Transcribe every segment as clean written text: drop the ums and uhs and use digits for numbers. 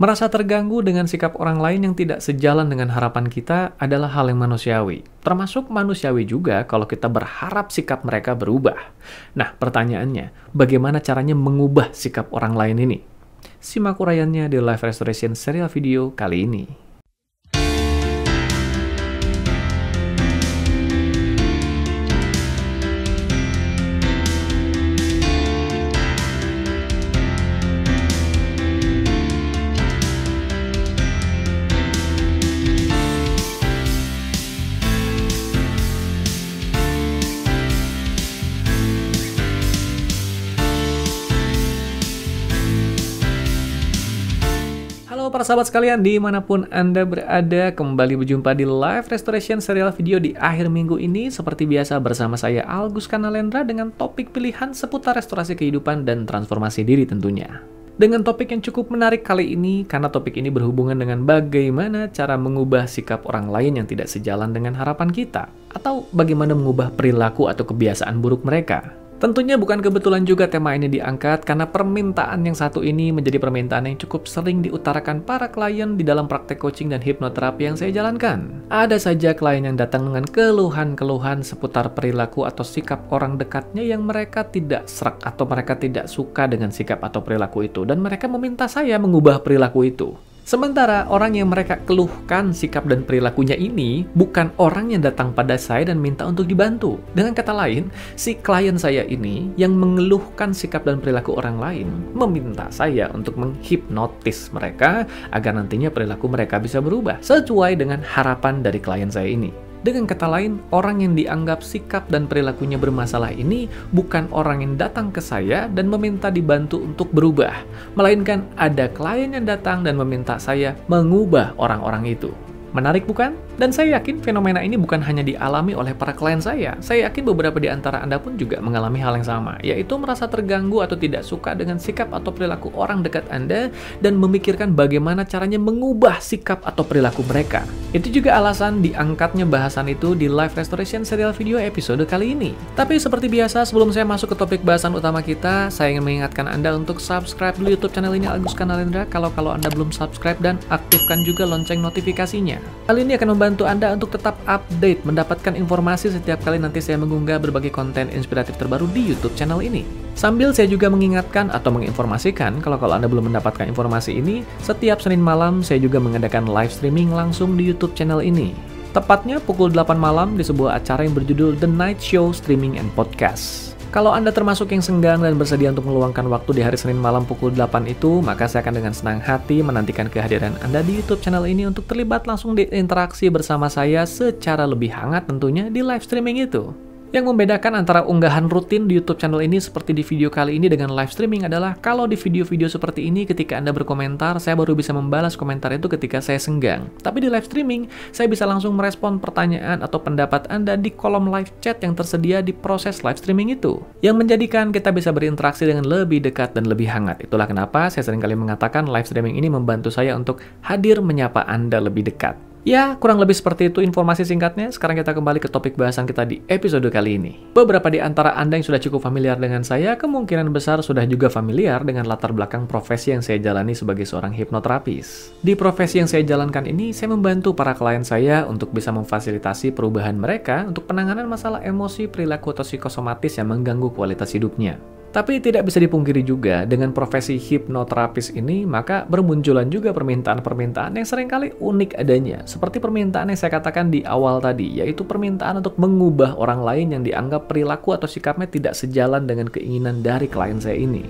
Merasa terganggu dengan sikap orang lain yang tidak sejalan dengan harapan kita adalah hal yang manusiawi. Termasuk manusiawi juga kalau kita berharap sikap mereka berubah. Nah, pertanyaannya, bagaimana caranya mengubah sikap orang lain ini? Simak uraiannya di Life Restoration serial video kali ini. Halo para sahabat sekalian, dimanapun Anda berada, kembali berjumpa di Life Restoration serial video di akhir minggu ini. Seperti biasa bersama saya Algus Kanalendra dengan topik pilihan seputar restorasi kehidupan dan transformasi diri tentunya. Dengan topik yang cukup menarik kali ini, karena topik ini berhubungan dengan bagaimana cara mengubah sikap orang lain yang tidak sejalan dengan harapan kita, atau bagaimana mengubah perilaku atau kebiasaan buruk mereka. Tentunya bukan kebetulan juga tema ini diangkat karena permintaan yang satu ini menjadi permintaan yang cukup sering diutarakan para klien di dalam praktek coaching dan hipnoterapi yang saya jalankan. Ada saja klien yang datang dengan keluhan-keluhan seputar perilaku atau sikap orang dekatnya yang mereka tidak serak atau mereka tidak suka dengan sikap atau perilaku itu, dan mereka meminta saya mengubah perilaku itu. Sementara orang yang mereka keluhkan sikap dan perilakunya ini bukan orang yang datang pada saya dan minta untuk dibantu. Dengan kata lain, si klien saya ini yang mengeluhkan sikap dan perilaku orang lain meminta saya untuk menghipnotis mereka agar nantinya perilaku mereka bisa berubah sesuai dengan harapan dari klien saya ini. Dengan kata lain, orang yang dianggap sikap dan perilakunya bermasalah ini bukan orang yang datang ke saya dan meminta dibantu untuk berubah, melainkan ada klien yang datang dan meminta saya mengubah orang-orang itu. Menarik bukan? Dan saya yakin fenomena ini bukan hanya dialami oleh para klien saya. Saya yakin beberapa di antara Anda pun juga mengalami hal yang sama, yaitu merasa terganggu atau tidak suka dengan sikap atau perilaku orang dekat Anda dan memikirkan bagaimana caranya mengubah sikap atau perilaku mereka. Itu juga alasan diangkatnya bahasan itu di Life Restoration serial video episode kali ini. Tapi seperti biasa, sebelum saya masuk ke topik bahasan utama kita, saya ingin mengingatkan Anda untuk subscribe dulu YouTube channel ini Algus Kanalendra kalau Anda belum subscribe, dan aktifkan juga lonceng notifikasinya. Hal ini akan membantu Anda untuk tetap update, mendapatkan informasi setiap kali nanti saya mengunggah berbagai konten inspiratif terbaru di YouTube channel ini. Sambil saya juga mengingatkan atau menginformasikan kalau Anda belum mendapatkan informasi ini, setiap Senin malam saya juga mengadakan live streaming langsung di YouTube channel ini. Tepatnya pukul 8 malam di sebuah acara yang berjudul The Night Show Streaming and Podcast. Kalau Anda termasuk yang senggang dan bersedia untuk meluangkan waktu di hari Senin malam pukul 8 itu, maka saya akan dengan senang hati menantikan kehadiran Anda di YouTube channel ini untuk terlibat langsung di interaksi bersama saya secara lebih hangat tentunya di live streaming itu. Yang membedakan antara unggahan rutin di YouTube channel ini seperti di video kali ini dengan live streaming adalah kalau di video-video seperti ini ketika Anda berkomentar, saya baru bisa membalas komentar itu ketika saya senggang. Tapi di live streaming, saya bisa langsung merespon pertanyaan atau pendapat Anda di kolom live chat yang tersedia di proses live streaming itu. Yang menjadikan kita bisa berinteraksi dengan lebih dekat dan lebih hangat. Itulah kenapa saya seringkali mengatakan live streaming ini membantu saya untuk hadir menyapa Anda lebih dekat. Ya, kurang lebih seperti itu informasi singkatnya. Sekarang kita kembali ke topik bahasan kita di episode kali ini. Beberapa di antara Anda yang sudah cukup familiar dengan saya, kemungkinan besar sudah juga familiar dengan latar belakang profesi yang saya jalani sebagai seorang hipnoterapis. Di profesi yang saya jalankan ini, saya membantu para klien saya untuk bisa memfasilitasi perubahan mereka untuk penanganan masalah emosi, perilaku, atau psikosomatis yang mengganggu kualitas hidupnya. Tapi tidak bisa dipungkiri juga, dengan profesi hipnoterapis ini, maka bermunculan juga permintaan-permintaan yang seringkali unik adanya. Seperti permintaan yang saya katakan di awal tadi, yaitu permintaan untuk mengubah orang lain yang dianggap perilaku atau sikapnya tidak sejalan dengan keinginan dari klien saya ini.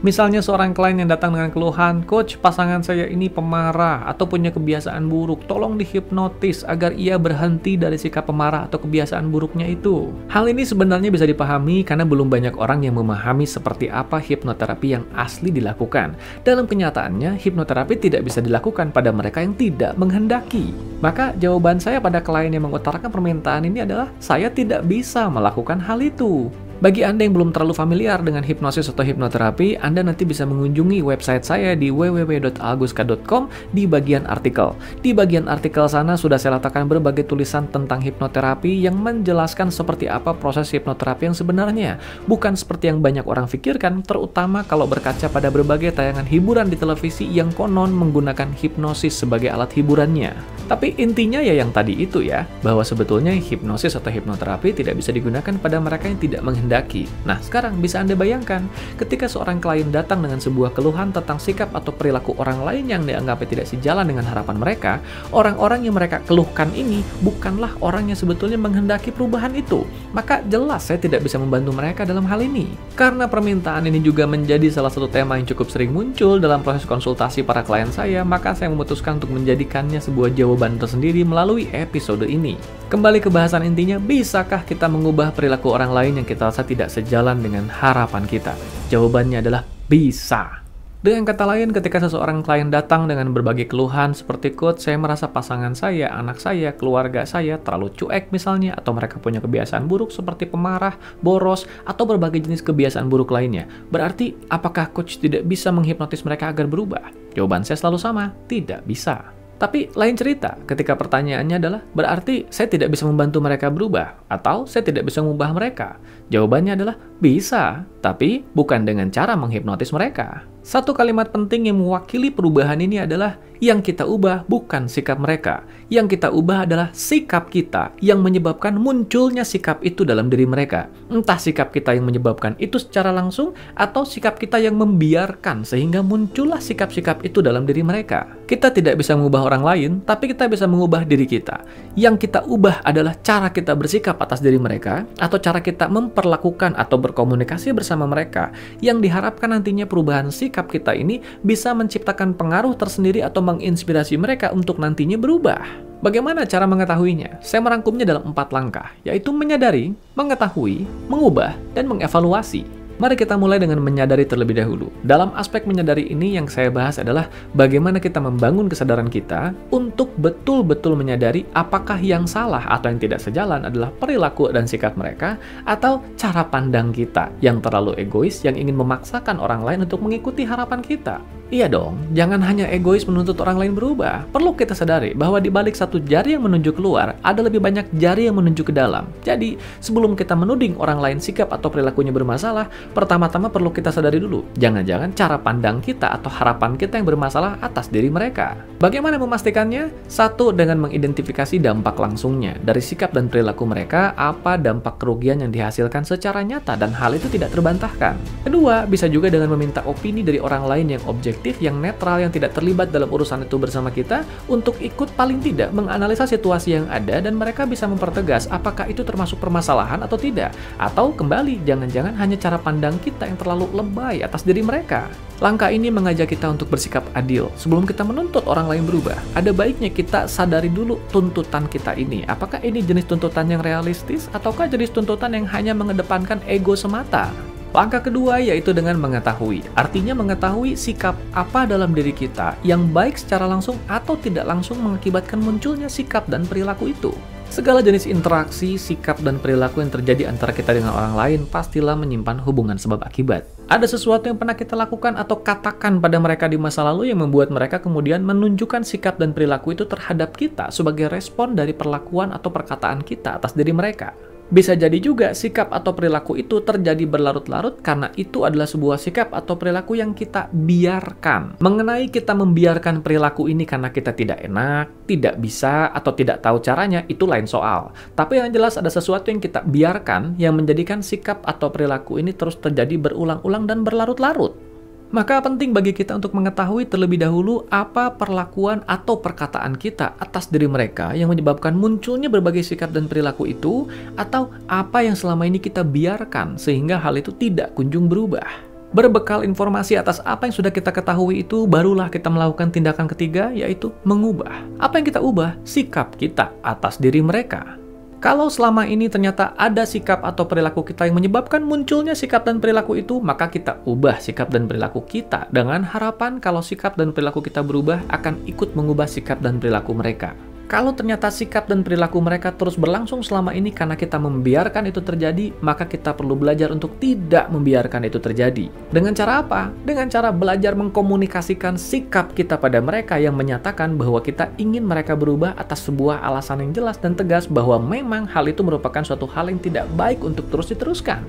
Misalnya seorang klien yang datang dengan keluhan, "Coach, pasangan saya ini pemarah atau punya kebiasaan buruk, tolong dihipnotis agar ia berhenti dari sikap pemarah atau kebiasaan buruknya itu." Hal ini sebenarnya bisa dipahami karena belum banyak orang yang memahami seperti apa hipnoterapi yang asli dilakukan. Dalam kenyataannya, hipnoterapi tidak bisa dilakukan pada mereka yang tidak menghendaki. Maka jawaban saya pada klien yang mengutarakan permintaan ini adalah, saya tidak bisa melakukan hal itu. Bagi Anda yang belum terlalu familiar dengan hipnosis atau hipnoterapi, Anda nanti bisa mengunjungi website saya di www.alguska.com di bagian artikel. Di bagian artikel sana sudah saya letakkan berbagai tulisan tentang hipnoterapi yang menjelaskan seperti apa proses hipnoterapi yang sebenarnya. Bukan seperti yang banyak orang pikirkan, terutama kalau berkaca pada berbagai tayangan hiburan di televisi yang konon menggunakan hipnosis sebagai alat hiburannya. Tapi intinya ya yang tadi itu ya, bahwa sebetulnya hipnosis atau hipnoterapi tidak bisa digunakan pada mereka yang tidak menghendaki. Nah, sekarang bisa Anda bayangkan, ketika seorang klien datang dengan sebuah keluhan tentang sikap atau perilaku orang lain yang dianggapnya tidak sejalan dengan harapan mereka, orang-orang yang mereka keluhkan ini bukanlah orang yang sebetulnya menghendaki perubahan itu. Maka jelas saya tidak bisa membantu mereka dalam hal ini. Karena permintaan ini juga menjadi salah satu tema yang cukup sering muncul dalam proses konsultasi para klien saya, maka saya memutuskan untuk menjadikannya sebuah jawaban tersendiri melalui episode ini. Kembali ke bahasan intinya, bisakah kita mengubah perilaku orang lain yang kita rasa tidak sejalan dengan harapan kita? Jawabannya adalah bisa. Dengan kata lain, ketika seseorang klien datang dengan berbagai keluhan seperti saya merasa pasangan saya, anak saya, keluarga saya terlalu cuek misalnya, atau mereka punya kebiasaan buruk seperti pemarah, boros, atau berbagai jenis kebiasaan buruk lainnya. Berarti, apakah coach tidak bisa menghipnotis mereka agar berubah? Jawaban saya selalu sama, tidak bisa. Tapi lain cerita ketika pertanyaannya adalah, berarti saya tidak bisa membantu mereka berubah, atau saya tidak bisa mengubah mereka? Jawabannya adalah, bisa, tapi bukan dengan cara menghipnotis mereka. Satu kalimat penting yang mewakili perubahan ini adalah, yang kita ubah bukan sikap mereka. Yang kita ubah adalah sikap kita yang menyebabkan munculnya sikap itu dalam diri mereka. Entah sikap kita yang menyebabkan itu secara langsung, atau sikap kita yang membiarkan sehingga muncullah sikap-sikap itu dalam diri mereka. Kita tidak bisa mengubah orang lain, tapi kita bisa mengubah diri kita. Yang kita ubah adalah cara kita bersikap atas diri mereka, atau cara kita memperlakukan atau berkomunikasi bersama mereka, yang diharapkan nantinya perubahan sikap kita ini bisa menciptakan pengaruh tersendiri atau menginspirasi mereka untuk nantinya berubah. Bagaimana cara mengetahuinya? Saya merangkumnya dalam 4 langkah, yaitu menyadari, mengetahui, mengubah, dan mengevaluasi. Mari kita mulai dengan menyadari terlebih dahulu. Dalam aspek menyadari ini yang saya bahas adalah bagaimana kita membangun kesadaran kita untuk betul-betul menyadari apakah yang salah atau yang tidak sejalan adalah perilaku dan sikap mereka, atau cara pandang kita yang terlalu egois yang ingin memaksakan orang lain untuk mengikuti harapan kita. Iya dong, jangan hanya egois menuntut orang lain berubah. Perlu kita sadari bahwa di balik satu jari yang menunjuk keluar, ada lebih banyak jari yang menunjuk ke dalam. Jadi, sebelum kita menuding orang lain sikap atau perilakunya bermasalah, pertama-tama perlu kita sadari dulu, jangan-jangan cara pandang kita atau harapan kita yang bermasalah atas diri mereka. Bagaimana memastikannya? 1. Dengan mengidentifikasi dampak langsungnya. Dari sikap dan perilaku mereka, apa dampak kerugian yang dihasilkan secara nyata dan hal itu tidak terbantahkan. 2. Bisa juga dengan meminta opini dari orang lain yang objektif, yang netral, yang tidak terlibat dalam urusan itu bersama kita, untuk ikut paling tidak menganalisa situasi yang ada dan mereka bisa mempertegas apakah itu termasuk permasalahan atau tidak. Atau kembali, jangan-jangan hanya cara pandang kita yang terlalu lebay atas diri mereka. Langkah ini mengajak kita untuk bersikap adil. Sebelum kita menuntut orang lain berubah, ada baiknya kita sadari dulu tuntutan kita ini. Apakah ini jenis tuntutan yang realistis ataukah jenis tuntutan yang hanya mengedepankan ego semata? Langkah kedua yaitu dengan mengetahui. Artinya mengetahui sikap apa dalam diri kita yang baik secara langsung atau tidak langsung mengakibatkan munculnya sikap dan perilaku itu. Segala jenis interaksi, sikap, dan perilaku yang terjadi antara kita dengan orang lain pastilah menyimpan hubungan sebab akibat. Ada sesuatu yang pernah kita lakukan atau katakan pada mereka di masa lalu yang membuat mereka kemudian menunjukkan sikap dan perilaku itu terhadap kita sebagai respon dari perlakuan atau perkataan kita atas diri mereka. Bisa jadi juga sikap atau perilaku itu terjadi berlarut-larut karena itu adalah sebuah sikap atau perilaku yang kita biarkan. Mengenai kita membiarkan perilaku ini karena kita tidak enak, tidak bisa, atau tidak tahu caranya, itu lain soal. Tapi yang jelas ada sesuatu yang kita biarkan yang menjadikan sikap atau perilaku ini terus terjadi berulang-ulang dan berlarut-larut. Maka penting bagi kita untuk mengetahui terlebih dahulu apa perlakuan atau perkataan kita atas diri mereka yang menyebabkan munculnya berbagai sikap dan perilaku itu, atau apa yang selama ini kita biarkan sehingga hal itu tidak kunjung berubah. Berbekal informasi atas apa yang sudah kita ketahui itu, barulah kita melakukan tindakan ketiga, yaitu mengubah. Apa yang kita ubah? Sikap kita atas diri mereka. Kalau selama ini ternyata ada sikap atau perilaku kita yang menyebabkan munculnya sikap dan perilaku itu, maka kita ubah sikap dan perilaku kita dengan harapan kalau sikap dan perilaku kita berubah akan ikut mengubah sikap dan perilaku mereka. Kalau ternyata sikap dan perilaku mereka terus berlangsung selama ini karena kita membiarkan itu terjadi, maka kita perlu belajar untuk tidak membiarkan itu terjadi. Dengan cara apa? Dengan cara belajar mengkomunikasikan sikap kita pada mereka yang menyatakan bahwa kita ingin mereka berubah atas sebuah alasan yang jelas dan tegas bahwa memang hal itu merupakan suatu hal yang tidak baik untuk terus diteruskan.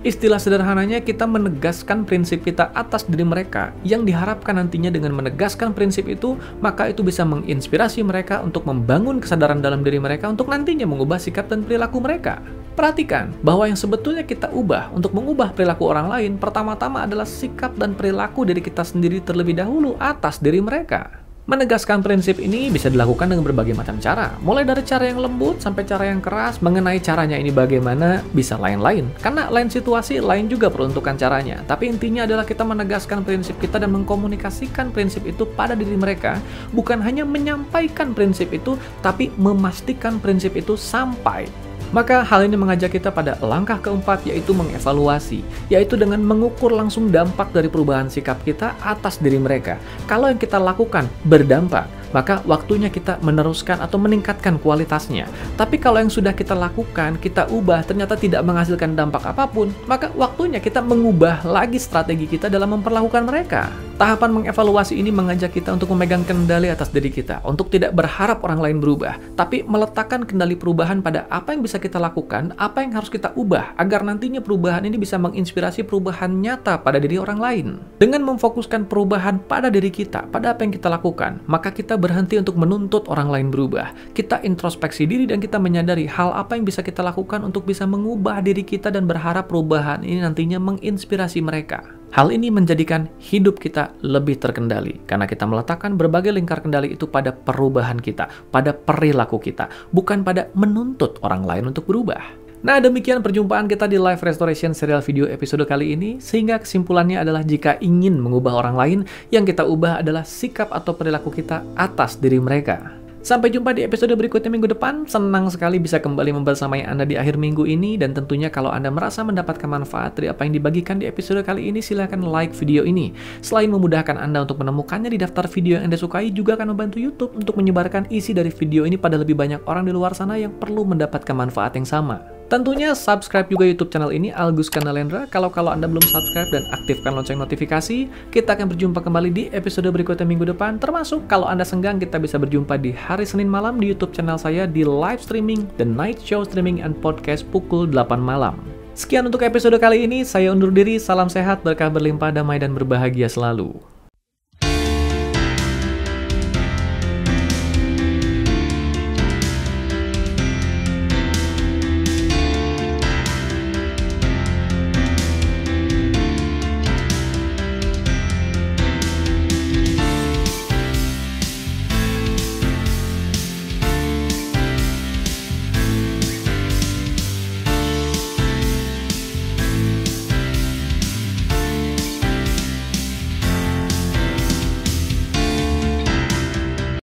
Istilah sederhananya, kita menegaskan prinsip kita atas diri mereka, yang diharapkan nantinya dengan menegaskan prinsip itu, maka itu bisa menginspirasi mereka untuk membangun kesadaran dalam diri mereka untuk nantinya mengubah sikap dan perilaku mereka. Perhatikan bahwa yang sebetulnya kita ubah untuk mengubah perilaku orang lain, pertama-tama adalah sikap dan perilaku diri kita sendiri terlebih dahulu atas diri mereka. Menegaskan prinsip ini bisa dilakukan dengan berbagai macam cara, mulai dari cara yang lembut sampai cara yang keras. Mengenai caranya ini bagaimana, bisa lain-lain, karena lain situasi, lain juga peruntukan caranya. Tapi intinya adalah kita menegaskan prinsip kita dan mengkomunikasikan prinsip itu pada diri mereka, bukan hanya menyampaikan prinsip itu, tapi memastikan prinsip itu sampai. Maka hal ini mengajak kita pada langkah keempat, yaitu mengevaluasi, yaitu dengan mengukur langsung dampak dari perubahan sikap kita atas diri mereka. Kalau yang kita lakukan berdampak, maka waktunya kita meneruskan atau meningkatkan kualitasnya. Tapi kalau yang sudah kita lakukan, kita ubah, ternyata tidak menghasilkan dampak apapun, maka waktunya kita mengubah lagi strategi kita dalam memperlakukan mereka. Tahapan mengevaluasi ini mengajak kita untuk memegang kendali atas diri kita, untuk tidak berharap orang lain berubah, tapi meletakkan kendali perubahan pada apa yang bisa kita lakukan, apa yang harus kita ubah, agar nantinya perubahan ini bisa menginspirasi perubahan nyata pada diri orang lain. Dengan memfokuskan perubahan pada diri kita, pada apa yang kita lakukan, maka kita berhenti untuk menuntut orang lain berubah. Kita introspeksi diri dan kita menyadari hal apa yang bisa kita lakukan untuk bisa mengubah diri kita dan berharap perubahan ini nantinya menginspirasi mereka. Hal ini menjadikan hidup kita lebih terkendali, karena kita meletakkan berbagai lingkar kendali itu pada perubahan kita, pada perilaku kita, bukan pada menuntut orang lain untuk berubah. Nah, demikian perjumpaan kita di Live Restoration serial video episode kali ini, sehingga kesimpulannya adalah jika ingin mengubah orang lain, yang kita ubah adalah sikap atau perilaku kita atas diri mereka. Sampai jumpa di episode berikutnya minggu depan. Senang sekali bisa kembali membersamai Anda di akhir minggu ini, dan tentunya kalau Anda merasa mendapatkan manfaat dari apa yang dibagikan di episode kali ini, silahkan like video ini. Selain memudahkan Anda untuk menemukannya di daftar video yang Anda sukai, juga akan membantu YouTube untuk menyebarkan isi dari video ini pada lebih banyak orang di luar sana yang perlu mendapatkan manfaat yang sama. Tentunya subscribe juga YouTube channel ini, Algus Kanalendra, kalau Anda belum subscribe, dan aktifkan lonceng notifikasi. Kita akan berjumpa kembali di episode berikutnya minggu depan, termasuk kalau Anda senggang, kita bisa berjumpa di hari Senin malam di YouTube channel saya di live streaming The Night Show Streaming and Podcast pukul 8 malam. Sekian untuk episode kali ini, saya undur diri, salam sehat, berkah berlimpah, damai, dan berbahagia selalu.